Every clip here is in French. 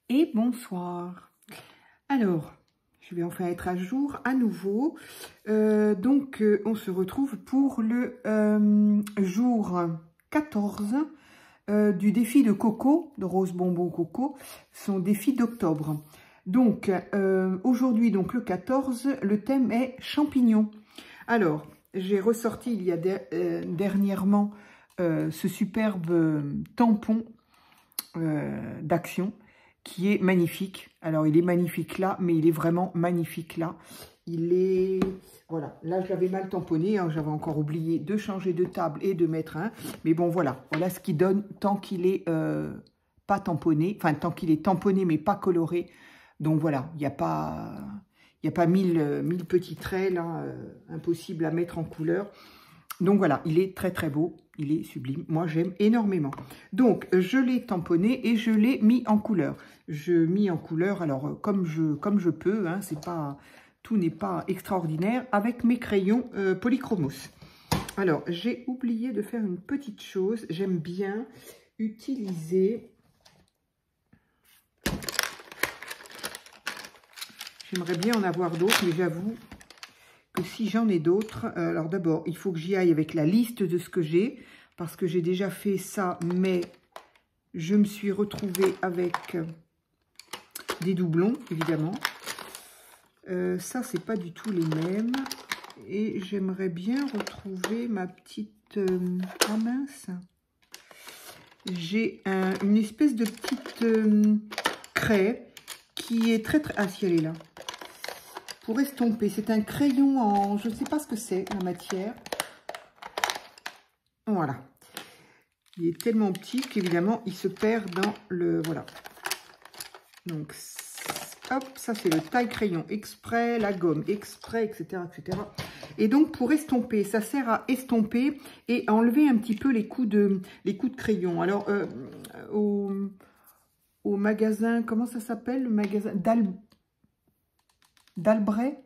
et bonsoir. Alors, je vais enfin être à jour à nouveau. On se retrouve pour le jour 14 du défi de Coco, de Rose Bonbon Coco, son défi d'octobre. Donc, aujourd'hui, donc le 14, le thème est champignons. Alors, j'ai ressorti il y a dernièrement ce superbe tampon d'Action qui est magnifique. Alors, il est magnifique là, mais il est vraiment magnifique là. Il est... Voilà, là, je l'avais mal tamponné. Hein, j'avais encore oublié de changer de table et de mettre un. Mais bon, voilà. Voilà ce qu'il donne tant qu'il est pas tamponné. Enfin, tant qu'il est tamponné, mais pas coloré. Donc, voilà, il n'y a pas... Il n'y a pas mille petits traits, là, impossible à mettre en couleur. Donc voilà, il est très très beau, il est sublime. Moi, j'aime énormément. Donc, je l'ai tamponné et je l'ai mis en couleur. Je mis en couleur, alors, comme je peux, hein, c'est pas, tout n'est pas extraordinaire, avec mes crayons Polychromos. Alors, j'ai oublié de faire une petite chose. J'aime bien utiliser... J'aimerais bien en avoir d'autres, mais j'avoue que si j'en ai d'autres... alors d'abord, il faut que j'y aille avec la liste de ce que j'ai, parce que j'ai déjà fait ça, mais je me suis retrouvée avec des doublons, évidemment. Ça, c'est pas du tout les mêmes. Et j'aimerais bien retrouver ma petite... oh mince. J'ai une espèce de petite craie qui est très... Ah si, elle est là. Pour estomper, c'est un crayon en... Je ne sais pas ce que c'est, la matière. Voilà. Il est tellement petit qu'évidemment, il se perd dans le... Voilà. Donc, hop, ça c'est le taille-crayon exprès, la gomme exprès, etc., etc. Et donc, pour estomper, ça sert à estomper et à enlever un petit peu les coups de crayon. Alors, au magasin, comment ça s'appelle? Le magasin d'Albret,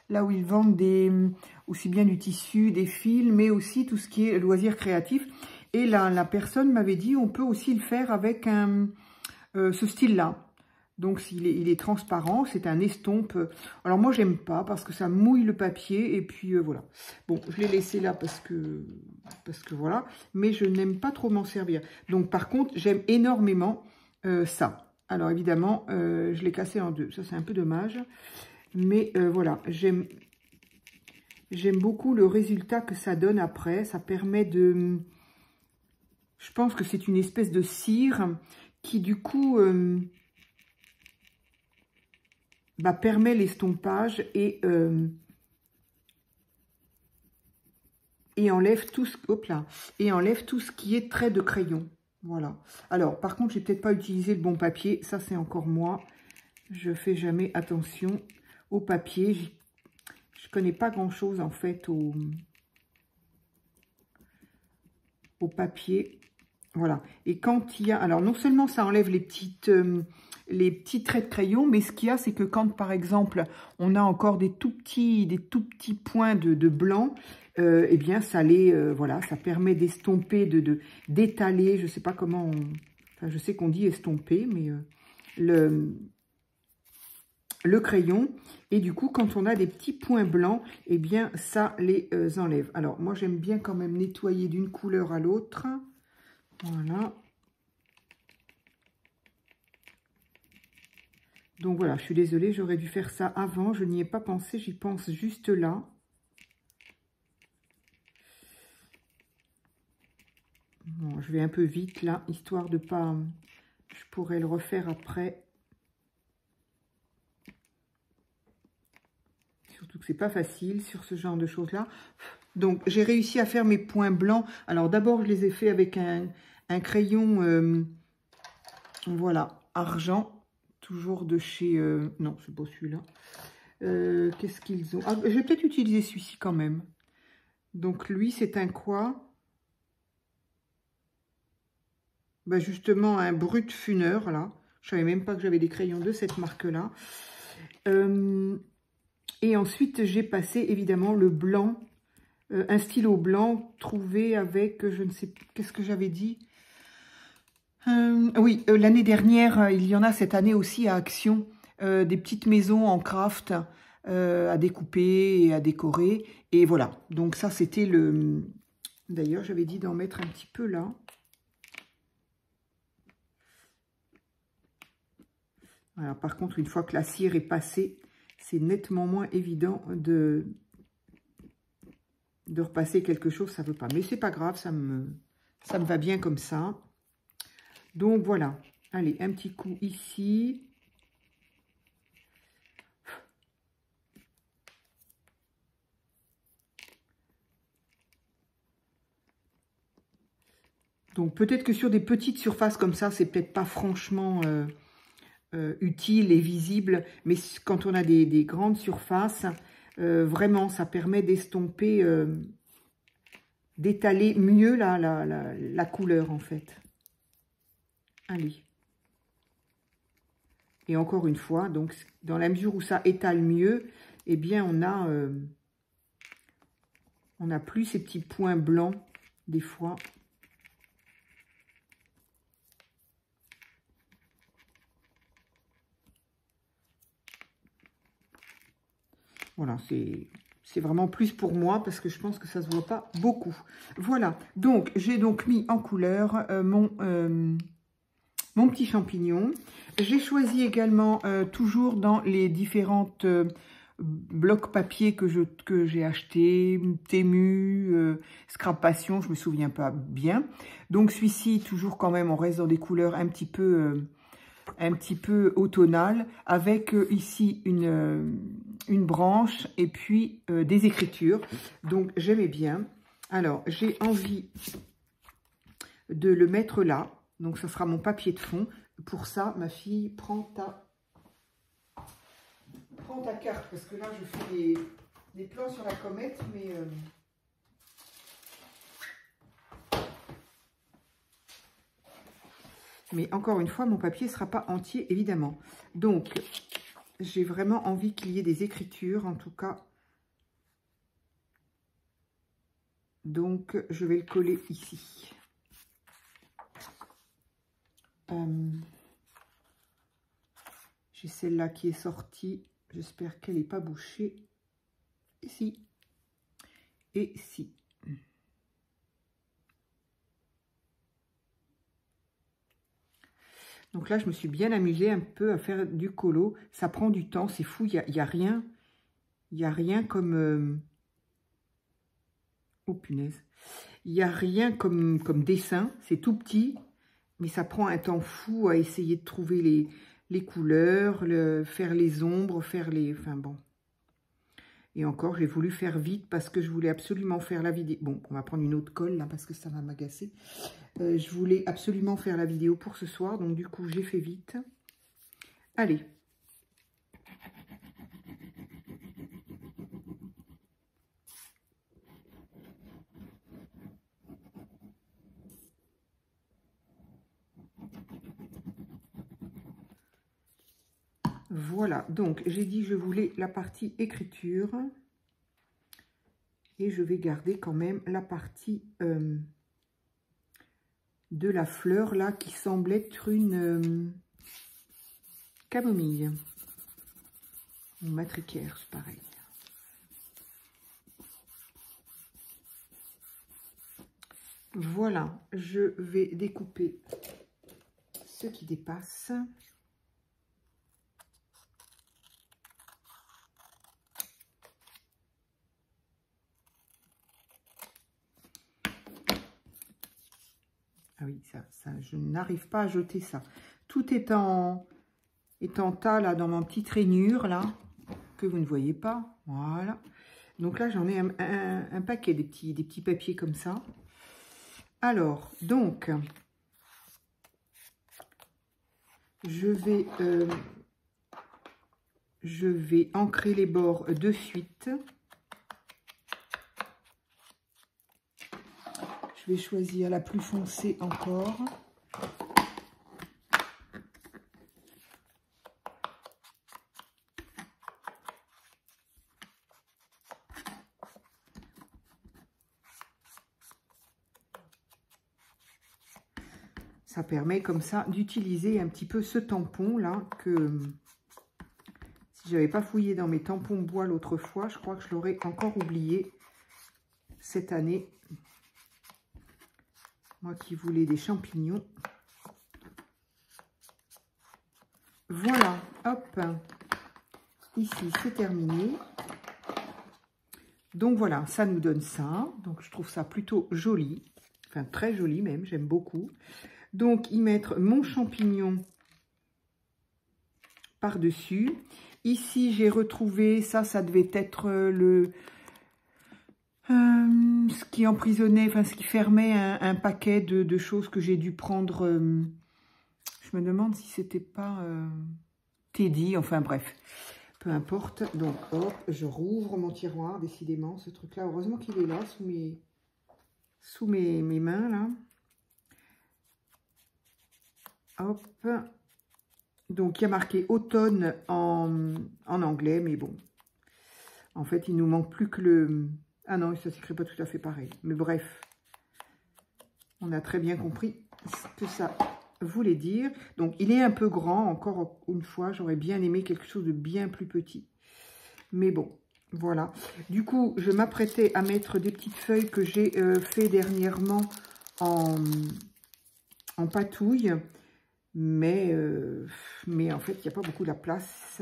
là où ils vendent aussi bien du tissu, des fils, mais aussi tout ce qui est loisirs créatifs. Et là, la personne m'avait dit, on peut aussi le faire avec ce style-là. Donc, il est transparent, c'est un estompe. Alors, moi, j'aime pas parce que ça mouille le papier. Et puis, voilà. Bon, je l'ai laissé là parce que voilà. Mais je n'aime pas trop m'en servir. Donc, par contre, j'aime énormément ça. Alors, évidemment, je l'ai cassé en deux. Ça, c'est un peu dommage. Mais voilà, j'aime beaucoup le résultat que ça donne après. Ça permet de... Je pense que c'est une espèce de cire qui, du coup, permet l'estompage et enlève tout ce... Hop là, et enlève tout ce qui est trait de crayon. Voilà. Alors, par contre, j'ai peut-être pas utilisé le bon papier. Ça, c'est encore moi. Je fais jamais attention au papier. Je connais pas grand-chose, en fait, au papier. Voilà. Et quand il y a... Alors, non seulement ça enlève les petits traits de crayon, mais ce qu'il y a, c'est que quand, par exemple, on a encore des tout petits points de blanc, eh bien, ça voilà, ça permet d'estomper, d'étaler, je sais pas comment Enfin, je sais qu'on dit estomper, mais le crayon. Et du coup, quand on a des petits points blancs, eh bien, ça les enlève. Alors, moi, j'aime bien quand même nettoyer d'une couleur à l'autre. Voilà. Donc, voilà, je suis désolée, j'aurais dû faire ça avant. Je n'y ai pas pensé, j'y pense juste là. Bon, je vais un peu vite, là, histoire de pas... Je pourrais le refaire après. Surtout que c'est pas facile sur ce genre de choses-là. Donc, j'ai réussi à faire mes points blancs. Alors, d'abord, je les ai fait avec un crayon, voilà, argent. Toujours de chez... non, c'est pas celui-là. Qu'est-ce qu'ils ont? Ah, je vais peut-être utiliser celui-ci quand même. Donc, lui, c'est un quoi? Ben, justement, un brut funeur, là. Je savais même pas que j'avais des crayons de cette marque-là. Et ensuite, j'ai passé, évidemment, le blanc. Un stylo blanc trouvé avec, je ne sais, qu'est-ce que j'avais dit? Oui, l'année dernière, il y en a cette année aussi à Action, des petites maisons en craft à découper et à décorer. Et voilà, donc ça c'était le... D'ailleurs, j'avais dit d'en mettre un petit peu là. Voilà, par contre, une fois que la cire est passée, c'est nettement moins évident de repasser quelque chose, ça ne veut pas. Mais c'est pas grave, ça me va bien comme ça. Donc voilà, allez, un petit coup ici. Donc peut-être que sur des petites surfaces comme ça, c'est peut-être pas franchement utile et visible, mais quand on a des grandes surfaces, vraiment, ça permet d'estomper, d'étaler mieux la couleur en fait. Allez. Et encore une fois, donc dans la mesure où ça étale mieux, eh bien on a plus ces petits points blancs des fois. Voilà, c'est vraiment plus pour moi parce que je pense que ça se voit pas beaucoup. Voilà, donc j'ai donc mis en couleur mon petit champignon. J'ai choisi également, toujours dans les différentes blocs papier que j'ai acheté, Temu, Scrap Passion, je me souviens pas bien. Donc celui-ci, toujours quand même, on reste dans des couleurs un petit peu automnales, avec ici une branche et puis des écritures. Donc j'aimais bien. Alors j'ai envie de le mettre là. Donc, ça sera mon papier de fond. Pour ça, ma fille, prends ta carte. Parce que là, je fais des plans sur la comète. Mais encore une fois, mon papier ne sera pas entier, évidemment. Donc, j'ai vraiment envie qu'il y ait des écritures, en tout cas. Donc, je vais le coller ici. J'ai celle-là qui est sortie. J'espère qu'elle n'est pas bouchée. Ici. Et ici. Donc là, je me suis bien amusée un peu à faire du colo. Ça prend du temps, c'est fou. Il y a rien. Il n'y a rien comme... Oh punaise. Il n'y a rien comme dessin. C'est tout petit. Mais ça prend un temps fou à essayer de trouver les couleurs, faire les ombres, faire les... Enfin bon. Et encore, j'ai voulu faire vite parce que je voulais absolument faire la vidéo. Bon, on va prendre une autre colle là parce que ça va m'agacer. Je voulais absolument faire la vidéo pour ce soir. Donc du coup, j'ai fait vite. Allez. Voilà, donc j'ai dit que je voulais la partie écriture. Et je vais garder quand même la partie de la fleur là qui semble être une camomille. Une matricaire, c'est pareil. Voilà, je vais découper ce qui dépasse. Ah oui, ça je n'arrive pas à jeter ça. Tout est en tas là dans ma petite rainure là, que vous ne voyez pas. Voilà. Donc là, j'en ai un paquet des petits papiers comme ça. Alors, donc, je vais ancrer les bords de suite. Je vais choisir la plus foncée encore. Ça permet comme ça d'utiliser un petit peu ce tampon là que si j'avais pas fouillé dans mes tampons bois l'autre fois, je crois que je l'aurais encore oublié cette année. Moi qui voulais des champignons. Voilà, hop. Ici, c'est terminé. Donc voilà, ça nous donne ça. Donc je trouve ça plutôt joli. Enfin, très joli même, j'aime beaucoup. Donc, y mettre mon champignon par-dessus. Ici, j'ai retrouvé, ça devait être ce qui emprisonnait, enfin, ce qui fermait un paquet de choses que j'ai dû prendre. Je me demande si c'était pas Teddy, enfin bref. Peu importe. Donc, hop, je rouvre mon tiroir, décidément, ce truc-là. Heureusement qu'il est là, sous mes mains, là. Hop. Donc, il y a marqué automne en anglais, mais bon. En fait, il nous manque plus que le... Ah non, ça ne s'écrit pas tout à fait pareil. Mais bref, on a très bien compris ce que ça voulait dire. Donc, il est un peu grand. Encore une fois, j'aurais bien aimé quelque chose de bien plus petit. Mais bon, voilà. Du coup, je m'apprêtais à mettre des petites feuilles que j'ai fait dernièrement en patouille. Mais en fait, il n'y a pas beaucoup de place.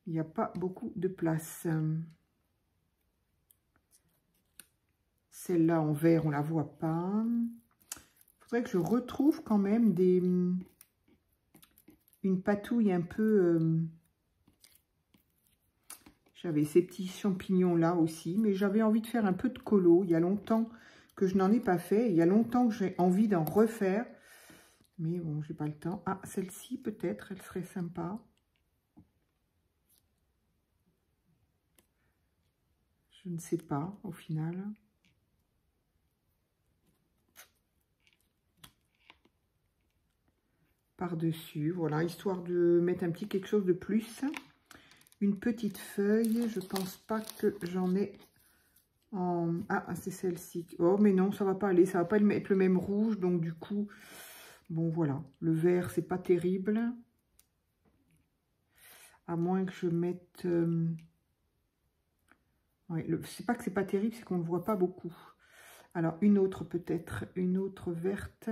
Il n'y a pas beaucoup de place. Celle-là en vert, on ne la voit pas. Il faudrait que je retrouve quand même une patouille un peu... J'avais ces petits champignons-là aussi, mais j'avais envie de faire un peu de colo. Il y a longtemps que je n'en ai pas fait. Il y a longtemps que j'ai envie d'en refaire. Mais bon, j'ai pas le temps. Ah, celle-ci, peut-être, elle serait sympa. Je ne sais pas, au final. Par-dessus, voilà, histoire de mettre un petit quelque chose de plus. Une petite feuille, je pense pas que j'en ai en... Ah, c'est celle-ci. Oh, mais non, ça va pas aller, ça va pas être le même rouge, donc du coup... Bon, voilà. Le vert, c'est pas terrible. À moins que je mette... Ouais, c'est pas que c'est pas terrible, c'est qu'on ne voit pas beaucoup. Alors, une autre peut-être. Une autre verte.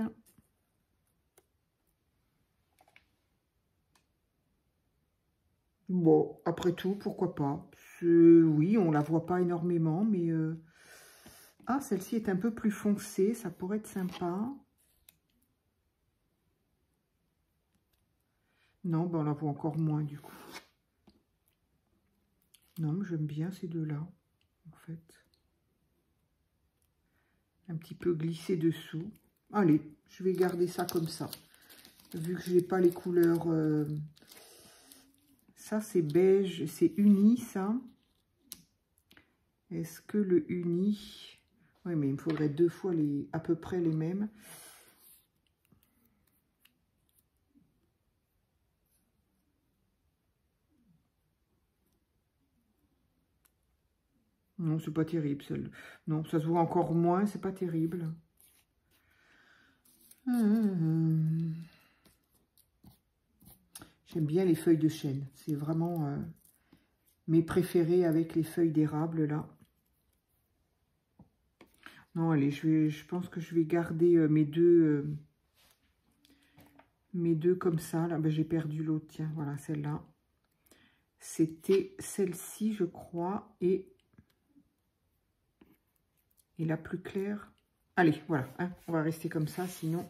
Bon, après tout, pourquoi pas. Oui, on la voit pas énormément, mais... Ah, celle-ci est un peu plus foncée, ça pourrait être sympa. Non, ben on la voit encore moins du coup. Non, mais j'aime bien ces deux-là, en fait. Un petit peu glissé dessous. Allez, je vais garder ça comme ça. Vu que je n'ai pas les couleurs... Ça, c'est beige, c'est uni, ça. Est-ce que le uni... Oui, mais il me faudrait deux fois à peu près les mêmes. Non, c'est pas terrible, celle. Non, ça se voit encore moins, c'est pas terrible. J'aime bien les feuilles de chêne. C'est vraiment mes préférés avec les feuilles d'érable, là. Non, allez, je pense que je vais garder mes deux comme ça. Là, ben, j'ai perdu l'autre, tiens, voilà, celle-là. C'était celle-ci, je crois, et la plus claire. Allez, voilà, hein, on va rester comme ça, sinon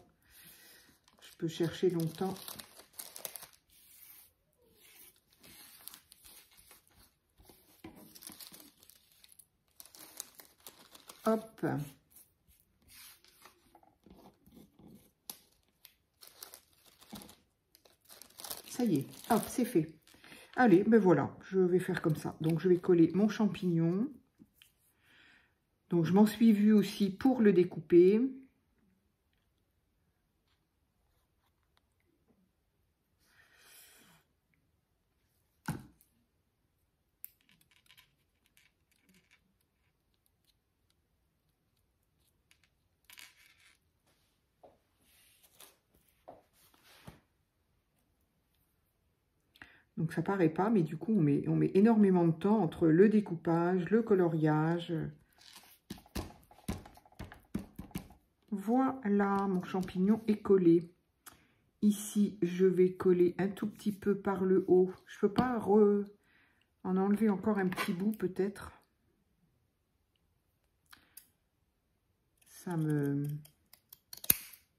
je peux chercher longtemps. Hop. Ça y est, hop, c'est fait. Allez, ben voilà, je vais faire comme ça. Donc, je vais coller mon champignon. Donc, je m'en suis vue aussi pour le découper. Donc ça paraît pas, mais du coup, on met énormément de temps entre le découpage, le coloriage. Voilà, mon champignon est collé. Ici, je vais coller un tout petit peu par le haut. Je peux pas en enlever encore un petit bout, peut-être. Ça me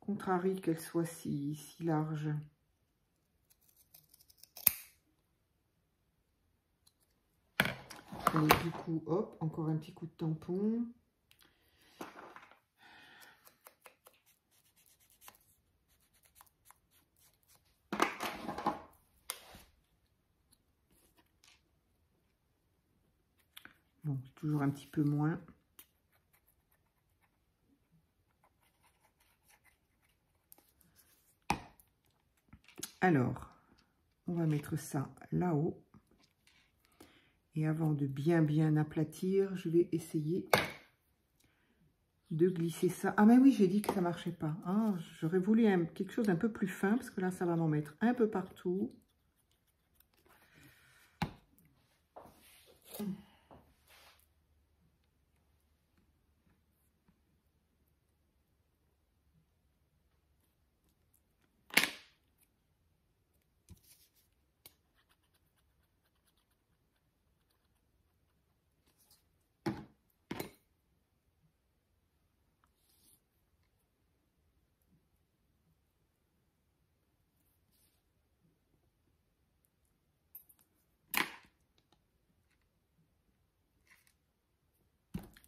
contrarie qu'elle soit si large. Et du coup, hop, encore un petit coup de tampon. Bon, toujours un petit peu moins. Alors, on va mettre ça là-haut. Et avant de bien aplatir, je vais essayer de glisser ça. Ah mais oui, j'ai dit que ça marchait pas. Ah, j'aurais voulu quelque chose d'un peu plus fin, parce que là, ça va m'en mettre un peu partout.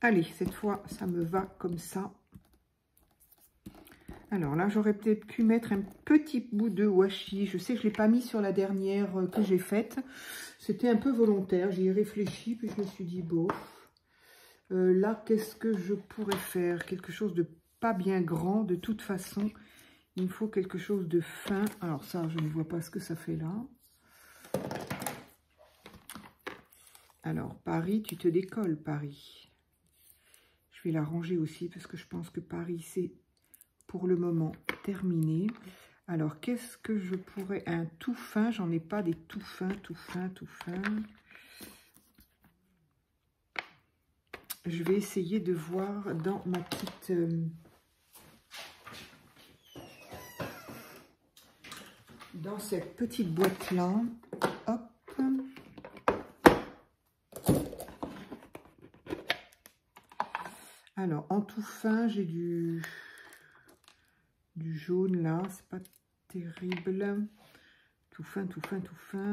Allez, cette fois, ça me va comme ça. Alors là, j'aurais peut-être pu mettre un petit bout de washi. Je sais que je ne l'ai pas mis sur la dernière que j'ai faite. C'était un peu volontaire. J'y ai réfléchi, puis je me suis dit, bon, là, qu'est-ce que je pourrais faire? Quelque chose de pas bien grand. De toute façon, il me faut quelque chose de fin. Alors ça, je ne vois pas ce que ça fait là. Alors, Paris, tu te décolles, Paris. Je vais la ranger aussi parce que je pense que Paris, c'est pour le moment terminé. Alors, qu'est-ce que je pourrais... Un tout fin, j'en ai pas des tout fins. Je vais essayer de voir dans ma petite... dans cette petite boîte-là. Hop. Alors, en tout fin, j'ai du jaune là, c'est pas terrible. Tout fin.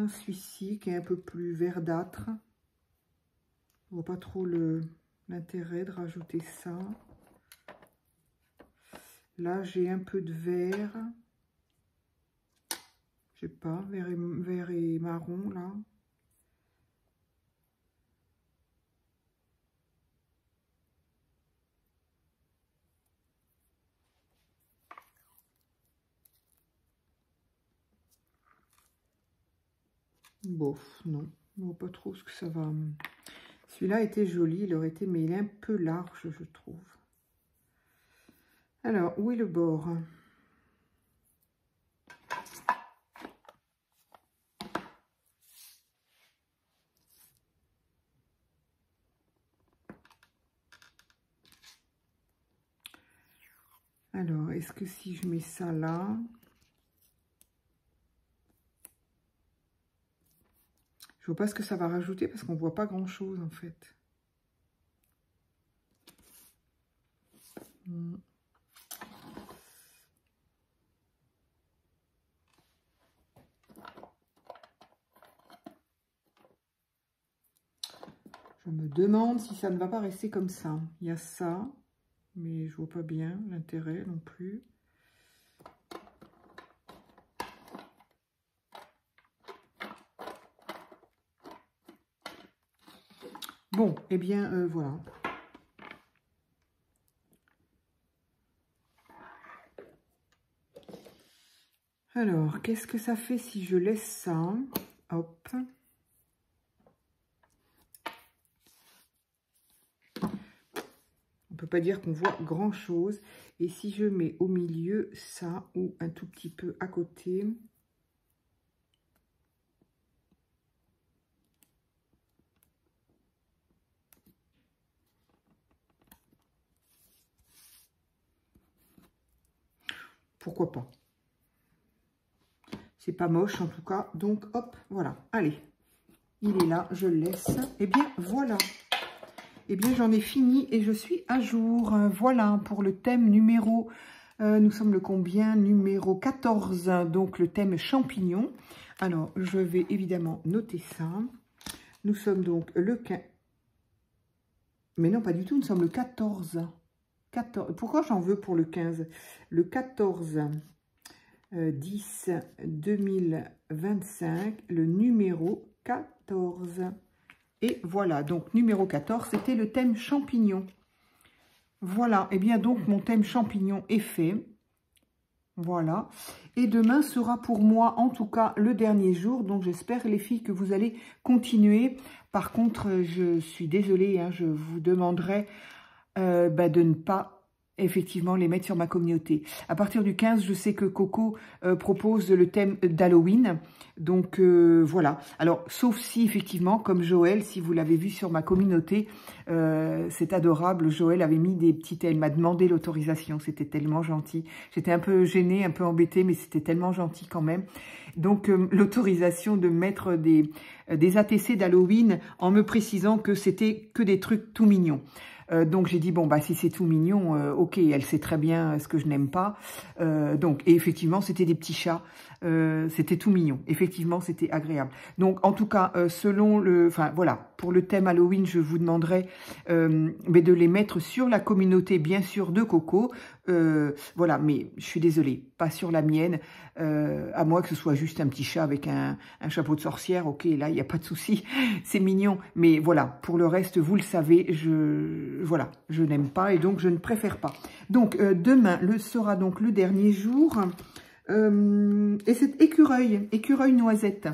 Celui-ci qui est un peu plus verdâtre. Je vois pas trop l'intérêt de rajouter ça. Là, j'ai un peu de vert. Je sais pas, vert et marron là. Bof, non, je vois pas trop ce que ça va. Celui-là était joli, il aurait été, mais il est un peu large, je trouve. Alors, où est le bord? Alors, est-ce que si je mets ça là... Je vois pas ce que ça va rajouter parce qu'on voit pas grand chose en fait. Je me demande si ça ne va pas rester comme ça. Il y a ça, mais je vois pas bien l'intérêt non plus. Bon, eh bien, voilà. Alors, qu'est-ce que ça fait si je laisse ça? Hop. On peut pas dire qu'on voit grand-chose. Et si je mets au milieu ça, ou un tout petit peu à côté... pourquoi pas. C'est pas moche en tout cas. Donc, hop, voilà. Allez, il est là, je le laisse. Et bien, voilà. Eh bien, j'en ai fini et je suis à jour. Voilà, pour le thème numéro... nous sommes le combien? Numéro 14, donc le thème champignons. Alors, je vais évidemment noter ça. Nous sommes donc le 15... Mais non, pas du tout, nous sommes le 14. 14. Pourquoi j'en veux pour le 15? Le 14 10 2025, le numéro 14. Et voilà, donc numéro 14, c'était le thème champignons. Voilà, et bien donc mon thème champignons est fait. Voilà, et demain sera pour moi en tout cas le dernier jour, donc j'espère les filles que vous allez continuer. Par contre, je suis désolée, hein, je vous demanderai de ne pas effectivement les mettre sur ma communauté. À partir du 15, je sais que Coco propose le thème d'Halloween. Donc voilà. Alors, sauf si effectivement, comme Joël, si vous l'avez vu sur ma communauté, c'est adorable. Joël avait mis des petits thèmes, m'a demandé l'autorisation. C'était tellement gentil. J'étais un peu gênée, un peu embêtée, mais c'était tellement gentil quand même. Donc, l'autorisation de mettre des ATC d'Halloween en me précisant que c'était que des trucs tout mignons. Donc j'ai dit, bon, bah si c'est tout mignon, ok, elle sait très bien ce que je n'aime pas. Donc, et effectivement, c'était des petits chats, c'était tout mignon. Effectivement, c'était agréable. Donc, en tout cas, selon le... Enfin, voilà, pour le thème Halloween, je vous demanderai de les mettre sur la communauté, bien sûr, de Coco. Voilà, mais je suis désolée, pas sur la mienne, à moins que ce soit juste un petit chat avec un chapeau de sorcière. Ok, là, il n'y a pas de souci, c'est mignon. Mais voilà, pour le reste, vous le savez, voilà, je n'aime pas et donc je ne préfère pas. Donc, demain sera donc le dernier jour. Et c'est écureuil noisette.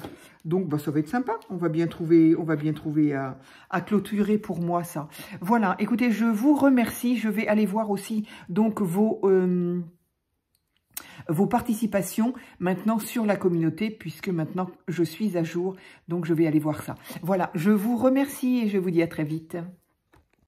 Donc, bah, ça va être sympa. On va bien trouver à clôturer pour moi ça. Voilà, écoutez, je vous remercie. Je vais aller voir aussi donc vos participations maintenant sur la communauté, puisque maintenant je suis à jour. Donc, je vais aller voir ça. Voilà, je vous remercie et je vous dis à très vite.